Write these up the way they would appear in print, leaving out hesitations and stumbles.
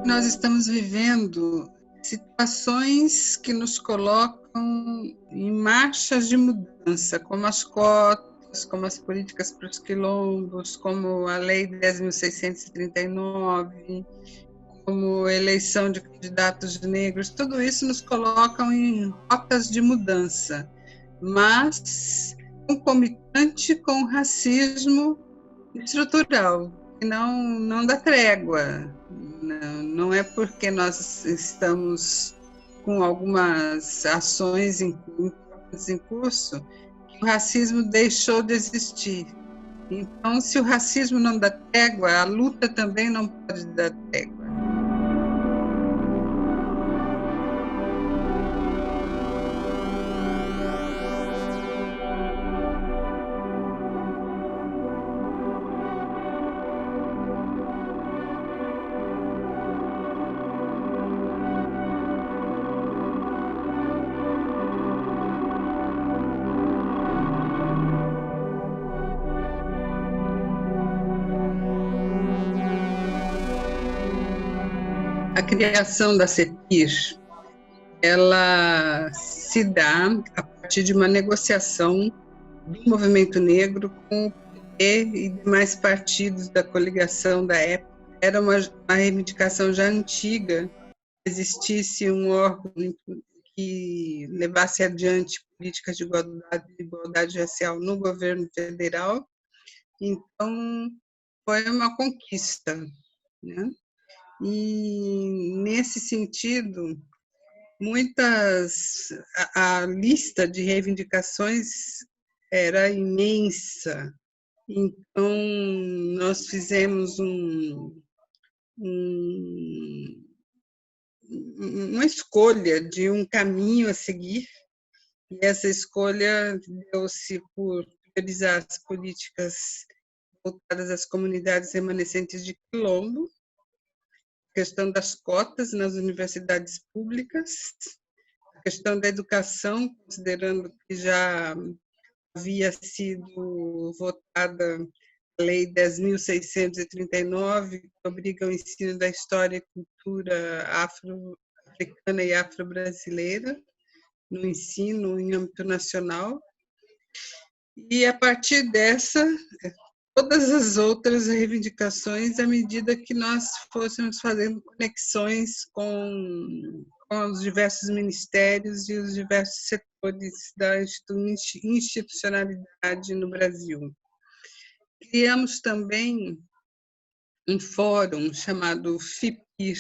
Nós estamos vivendo situações que nos colocam em marchas de mudança, como as cotas, como as políticas para os quilombos, como a Lei 10.639, como a eleição de candidatos negros. Tudo isso nos coloca em rotas de mudança, mas concomitante com o racismo estrutural, que não dá trégua. Não é porque nós estamos com algumas ações em curso que o racismo deixou de existir. Então, se o racismo não dá trégua, a luta também não pode dar trégua. A criação da CEPIR, ela se dá a partir de uma negociação do movimento negro com o PT e demais partidos da coligação da época. Era uma reivindicação já antiga que existisse um órgão que levasse adiante políticas de igualdade racial no governo federal. Então, foi uma conquista, né? E, nesse sentido, a lista de reivindicações era imensa. Então, nós fizemos uma escolha de um caminho a seguir, e essa escolha deu-se por priorizar as políticas voltadas às comunidades remanescentes de quilombo, questão das cotas nas universidades públicas, a questão da educação, considerando que já havia sido votada a Lei 10.639, que obriga o ensino da história e cultura afro-africana e afro-brasileira no ensino em âmbito nacional. E, a partir dessa, todas as outras reivindicações, à medida que nós fôssemos fazendo conexões com os diversos ministérios e os diversos setores da institucionalidade no Brasil. Criamos também um fórum chamado FIPIR,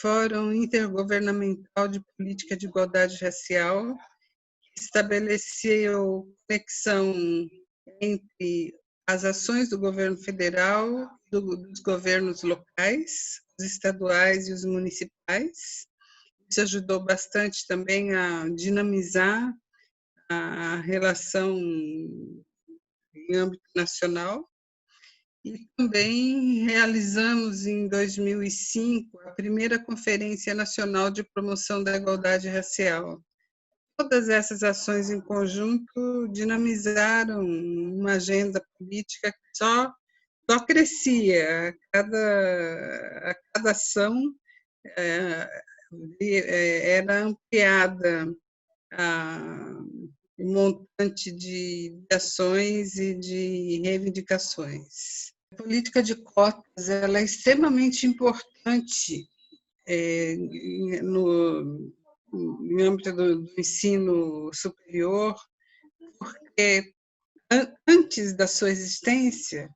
Fórum Intergovernamental de Política de Igualdade Racial, que estabeleceu conexão entre as ações do governo federal, dos governos locais, os estaduais e os municipais. Isso ajudou bastante também a dinamizar a relação em âmbito nacional. E também realizamos, em 2005, a primeira Conferência Nacional de Promoção da Igualdade Racial. Todas essas ações em conjunto dinamizaram uma agenda política que só crescia. A cada ação era ampliada o montante de ações e de reivindicações. A política de cotas ela é extremamente importante no âmbito do ensino superior, porque antes da sua existência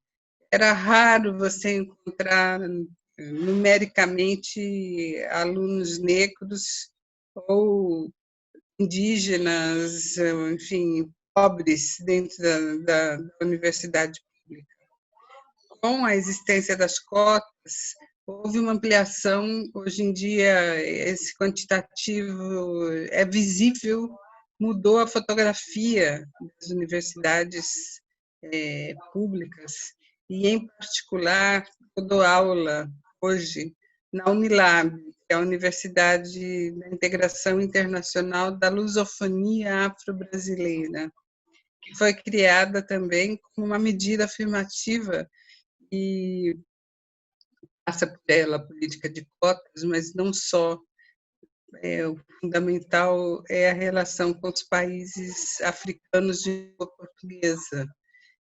era raro você encontrar numericamente alunos negros ou indígenas, enfim, pobres dentro da universidade pública. Com a existência das cotas, houve uma ampliação. Hoje em dia, esse quantitativo é visível, mudou a fotografia das universidades públicas, e, em particular, eu dou aula hoje na Unilab, que é a Universidade da Integração Internacional da Lusofonia Afro-Brasileira, que foi criada também como uma medida afirmativa e passa por ela a política de cotas, mas não só. O fundamental é a relação com os países africanos de língua portuguesa.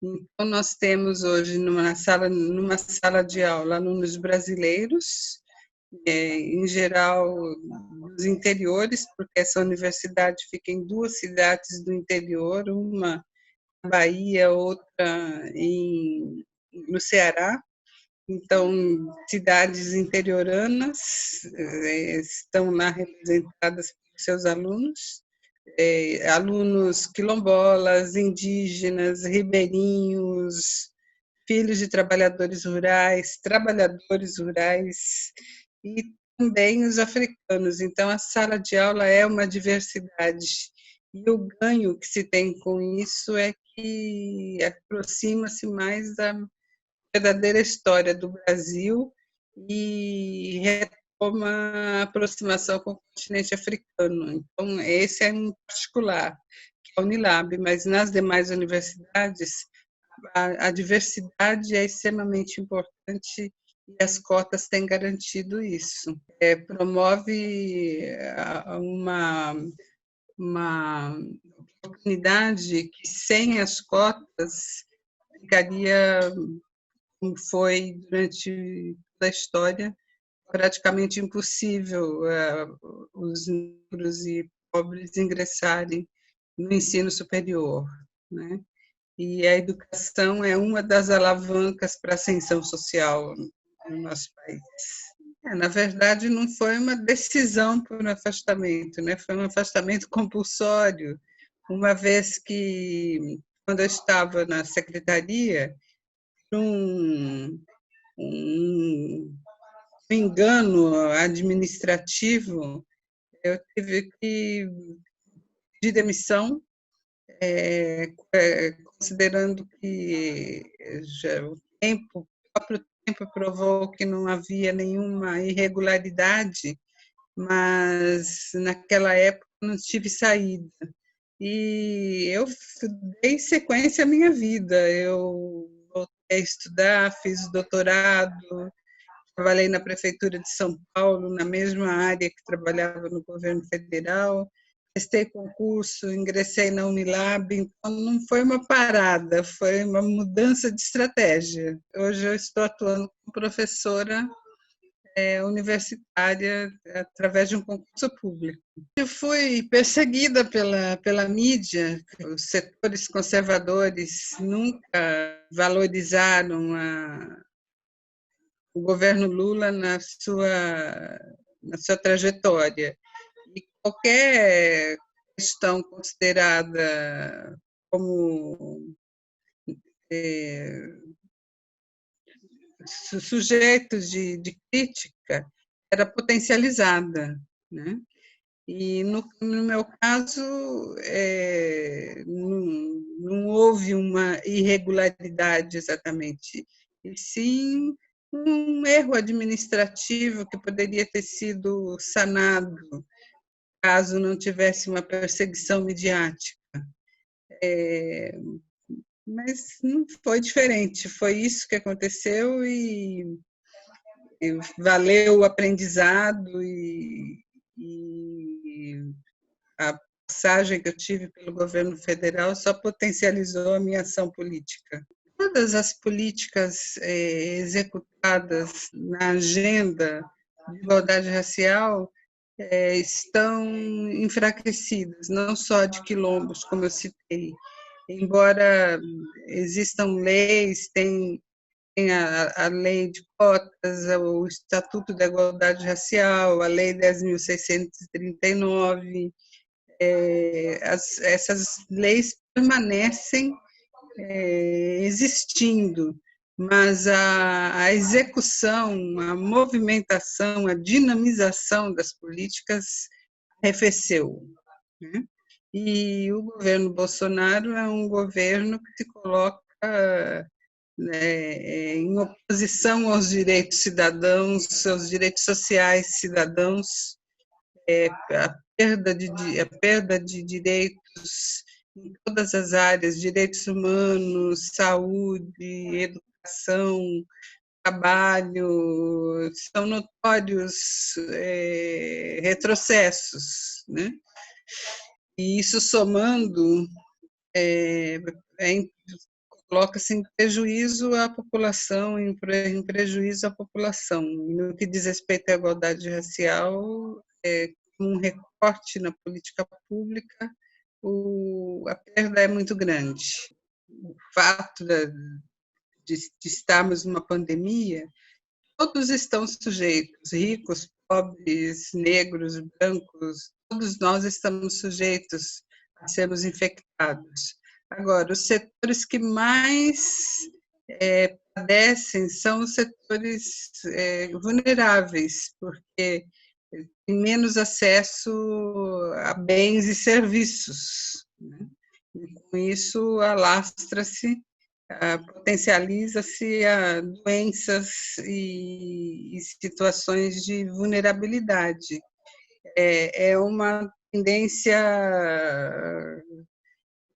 Então, nós temos hoje numa sala de aula alunos brasileiros, em geral dos interiores, porque essa universidade fica em duas cidades do interior, uma na Bahia, outra no Ceará. Então, cidades interioranas estão lá representadas por seus alunos, alunos quilombolas, indígenas, ribeirinhos, filhos de trabalhadores rurais e também os africanos. Então, a sala de aula é uma diversidade. E o ganho que se tem com isso é que aproxima-se mais da verdadeira história do Brasil e retoma a aproximação com o continente africano. Então, esse é em particular, que é a Unilab, mas nas demais universidades, a diversidade é extremamente importante e as cotas têm garantido isso. Promove uma oportunidade que, sem as cotas, ficaria como foi durante toda a história, praticamente impossível os negros e pobres ingressarem no ensino superior, né? E a educação é uma das alavancas para a ascensão social no nosso país. Na verdade, não foi uma decisão por afastamento, né? Foi um afastamento compulsório, uma vez que, quando eu estava na secretaria, um, um engano administrativo, eu tive que pedir demissão, considerando que o próprio tempo provou que não havia nenhuma irregularidade, mas naquela época não tive saída. E eu dei sequência à minha vida. Eu voltei a estudar, fiz doutorado, trabalhei na Prefeitura de São Paulo, na mesma área que trabalhava no governo federal, prestei concurso, ingressei na Unilab, então não foi uma parada, foi uma mudança de estratégia. Hoje eu estou atuando como professora universitária através de um concurso público. Eu fui perseguida pela mídia, os setores conservadores nunca valorizaram o governo Lula na sua trajetória. E qualquer questão considerada como sujeito de crítica era potencializada, né? E no meu caso não houve uma irregularidade exatamente, e sim um erro administrativo que poderia ter sido sanado caso não tivesse uma perseguição midiática. Mas não foi diferente, foi isso que aconteceu e valeu o aprendizado e a passagem que eu tive pelo governo federal só potencializou a minha ação política. Todas as políticas executadas na agenda de igualdade racial estão enfraquecidas, não só de quilombos, como eu citei. Embora existam leis, tem a lei de cotas, o Estatuto da Igualdade Racial, a Lei 10.639, essas leis permanecem existindo, mas a execução, a movimentação, a dinamização das políticas arrefeceu, né? E o governo Bolsonaro é um governo que se coloca em oposição aos direitos cidadãos, aos direitos sociais cidadãos, a perda de direitos em todas as áreas, direitos humanos, saúde, educação, trabalho, são notórios retrocessos, né? E isso somando é, coloca-se em prejuízo à população, em prejuízo à população. E no que diz respeito à igualdade racial, um recorte na política pública, a perda é muito grande. O fato de estarmos numa pandemia, todos estão sujeitos, ricos, pobres, negros, brancos, todos nós estamos sujeitos a sermos infectados. Agora, os setores que mais padecem são os setores vulneráveis, porque tem menos acesso a bens e serviços, né? E com isso alastra-se, potencializa-se a doenças e situações de vulnerabilidade. É uma tendência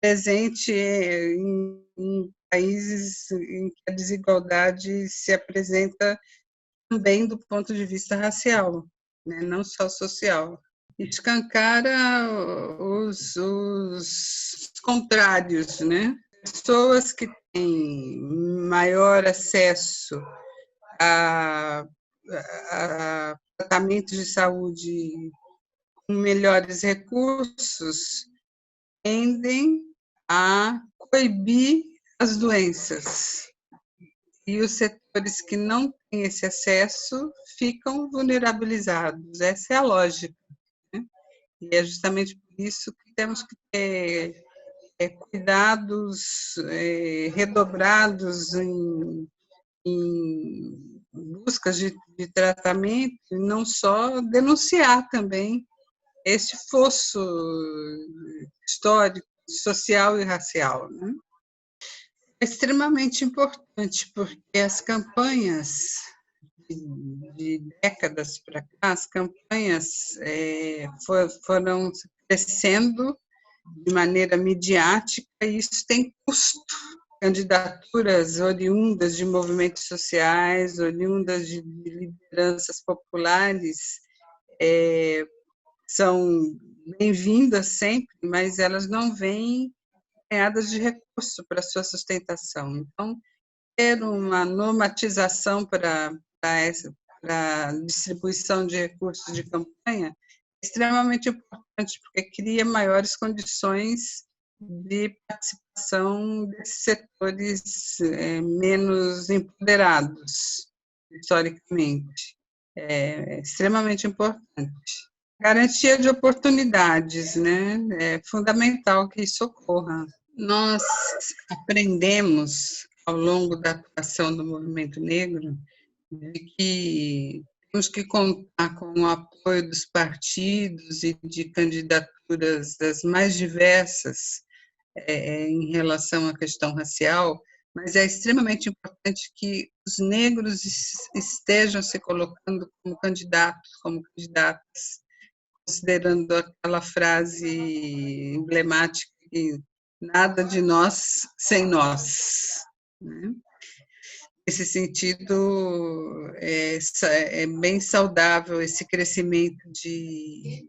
presente em países em que a desigualdade se apresenta também do ponto de vista racial, né? Não só social. Escancara os contrários, né? Pessoas que têm maior acesso a tratamentos de saúde com melhores recursos tendem a coibir as doenças. E os setores que não têm esse acesso ficam vulnerabilizados. Essa é a lógica, né? E é justamente por isso que temos que ter cuidados redobrados em buscas de tratamento, e não só denunciar também esse fosso histórico, social e racial, né? É extremamente importante, porque as campanhas de décadas para cá, as campanhas foram crescendo de maneira midiática, e isso tem custo. Candidaturas oriundas de movimentos sociais, oriundas de lideranças populares, são bem-vindas sempre, mas elas não vêm ganhadas de recurso para sua sustentação. Então, ter uma normatização para a distribuição de recursos de campanha é extremamente importante, porque cria maiores condições de participação desses setores menos empoderados, historicamente. É extremamente importante. Garantia de oportunidades, né? É fundamental que isso ocorra. Nós aprendemos, ao longo da atuação do movimento negro, de que temos que contar com o apoio dos partidos e de candidaturas das mais diversas em relação à questão racial, mas é extremamente importante que os negros estejam se colocando como candidatos, como candidatas, considerando aquela frase emblemática que nada de nós sem nós, né? Nesse sentido, é bem saudável esse crescimento de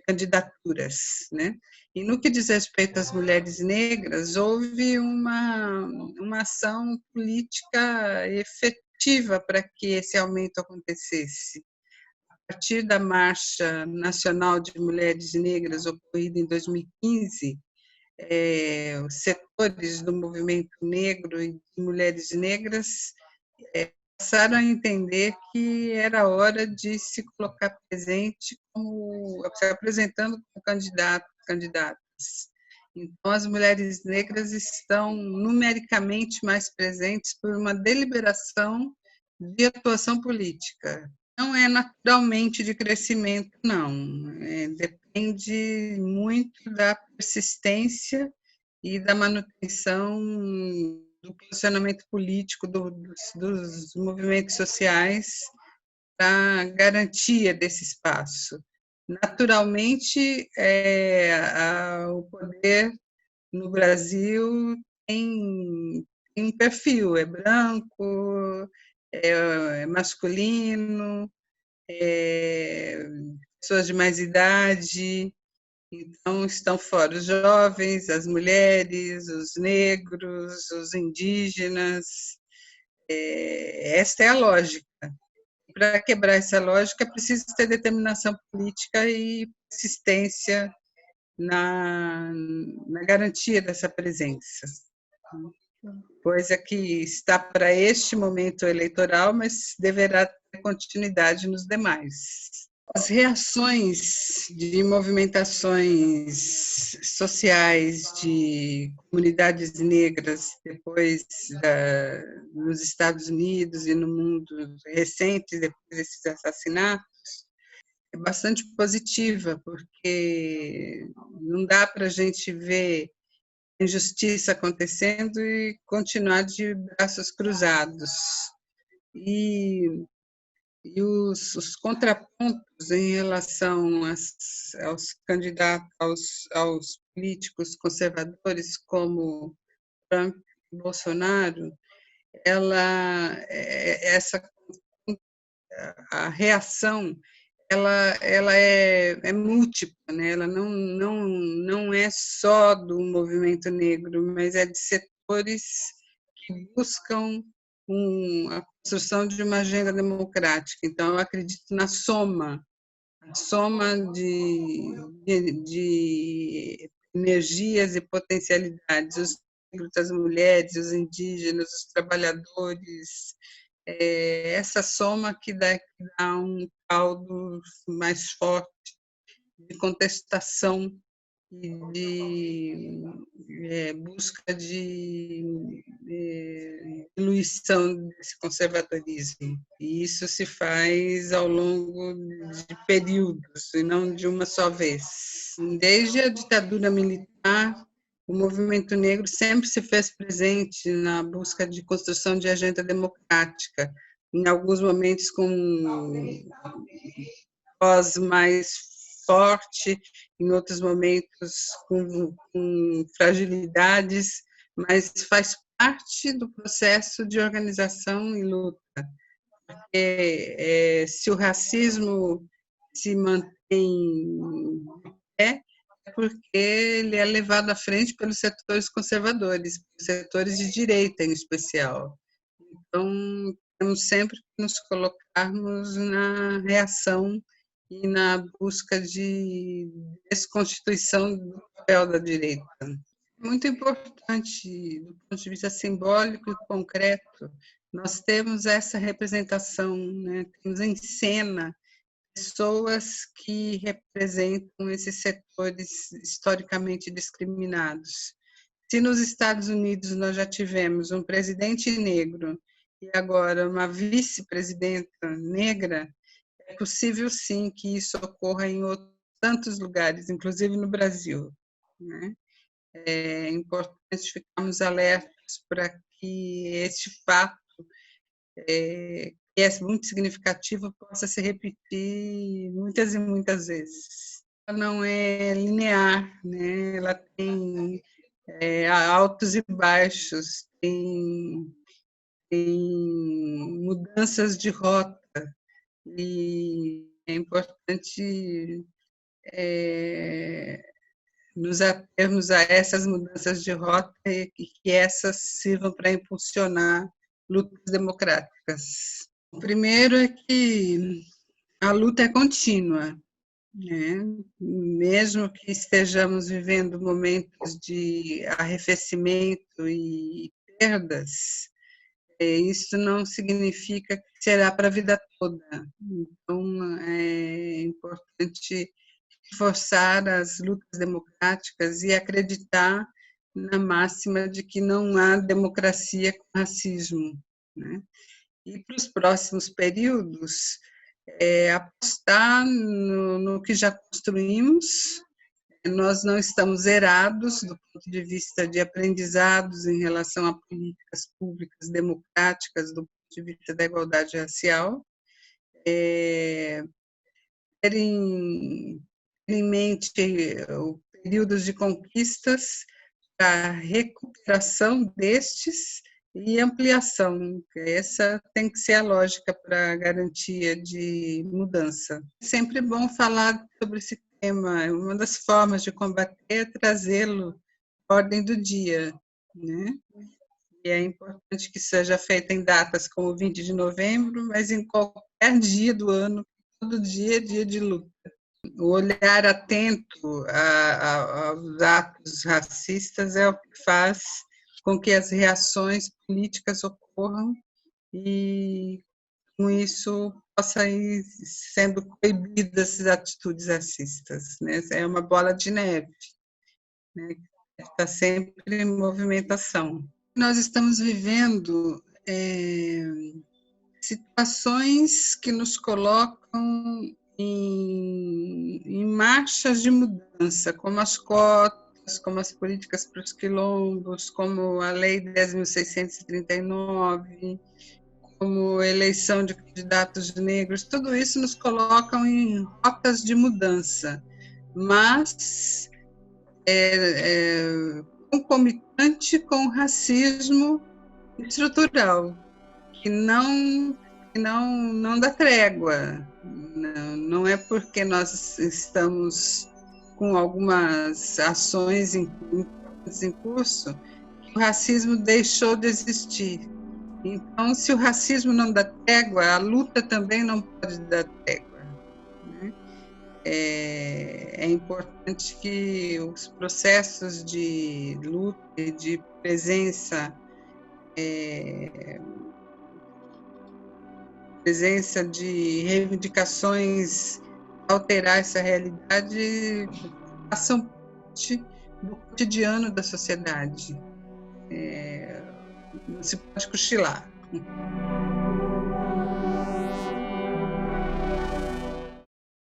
candidaturas, né? E no que diz respeito às mulheres negras, houve uma ação política efetiva para que esse aumento acontecesse. A partir da Marcha Nacional de Mulheres Negras, ocorrida em 2015, os setores do movimento negro e de mulheres negras passaram a entender que era hora de se colocar presente, se apresentando como candidatas. Então, as mulheres negras estão numericamente mais presentes por uma deliberação de atuação política. Não é naturalmente de crescimento, não. Depende muito da persistência e da manutenção do posicionamento político dos movimentos sociais para garantia desse espaço. Naturalmente, o poder no Brasil tem tem um perfil, é branco, é masculino, pessoas de mais idade. Então, estão fora os jovens, as mulheres, os negros, os indígenas. Esta é a lógica. Para quebrar essa lógica, é preciso ter determinação política e persistência na garantia dessa presença. Coisa que está para este momento eleitoral, mas deverá ter continuidade nos demais. As reações de movimentações sociais de comunidades negras depois nos Estados Unidos e no mundo recente, depois desses assassinatos, é bastante positiva, porque não dá para a gente ver injustiça acontecendo e continuar de braços cruzados. E os contrapontos em relação aos candidatos, aos políticos conservadores como Trump e Bolsonaro, essa a reação ela é múltipla, né? Ela não é só do movimento negro, mas é de setores que buscam a construção de uma agenda democrática. Então, eu acredito na soma, a soma de energias e potencialidades, os negros, as mulheres, os indígenas, os trabalhadores, essa soma que dá um caldo mais forte de contestação e de busca de diluição desse conservadorismo. E isso se faz ao longo de períodos, e não de uma só vez. Desde a ditadura militar, o movimento negro sempre se fez presente na busca de construção de agenda democrática, em alguns momentos com voz mais forte, em outros momentos com fragilidades, mas faz parte do processo de organização e luta. Se o racismo se mantém é porque ele é levado à frente pelos setores conservadores, setores de direita em especial. Então, temos sempre que nos colocarmos na reação e na busca de desconstituição do papel da direita. Muito importante, do ponto de vista simbólico e concreto, nós temos essa representação, né? Temos em cena pessoas que representam esses setores historicamente discriminados. Se nos Estados Unidos nós já tivemos um presidente negro e agora uma vice-presidenta negra, é possível sim que isso ocorra em tantos lugares, inclusive no Brasil, né? É importante ficarmos alertas para que este fato, que é muito significativo, possa se repetir muitas e muitas vezes. Ela não é linear, né? Ela tem altos e baixos, tem mudanças de rota, e é importante nos atermos a essas mudanças de rota e que essas sirvam para impulsionar lutas democráticas. O primeiro é que a luta é contínua, né? Mesmo que estejamos vivendo momentos de arrefecimento e perdas, isso não significa que será para a vida toda. Então, é importante reforçar as lutas democráticas e acreditar na máxima de que não há democracia com racismo, né? E para os próximos períodos, apostar no que já construímos. Nós não estamos zerados do ponto de vista de aprendizados em relação a políticas públicas democráticas, do ponto de vista da igualdade racial. Ter em mente o períodos de conquistas, a recuperação destes e ampliação. Essa tem que ser a lógica para a garantia de mudança. É sempre bom falar sobre esse tema. Uma das formas de combater é trazê-lo à ordem do dia, né? E é importante que seja feita em datas como 20 de novembro, mas em qualquer dia do ano, todo dia é dia de luta. O olhar atento aos atos racistas é o que faz com que as reações políticas ocorram e, com isso, possa ir sendo coibidas as atitudes racistas, né? É uma bola de neve, né? Está sempre em movimentação. Nós estamos vivendo situações que nos colocam em marchas de mudança, como as cotas, como as políticas para os quilombos, como a Lei 10.639, como a eleição de candidatos negros, tudo isso nos coloca em rotas de mudança, mas concomitante com o racismo estrutural, que não dá trégua. Não é porque nós estamos com algumas ações em curso que o racismo deixou de existir. Então, se o racismo não dá trégua, a luta também não pode dar trégua, né? É importante que os processos de luta e de presença de reivindicações alterar essa realidade façam parte do cotidiano da sociedade. Não se pode cochilar.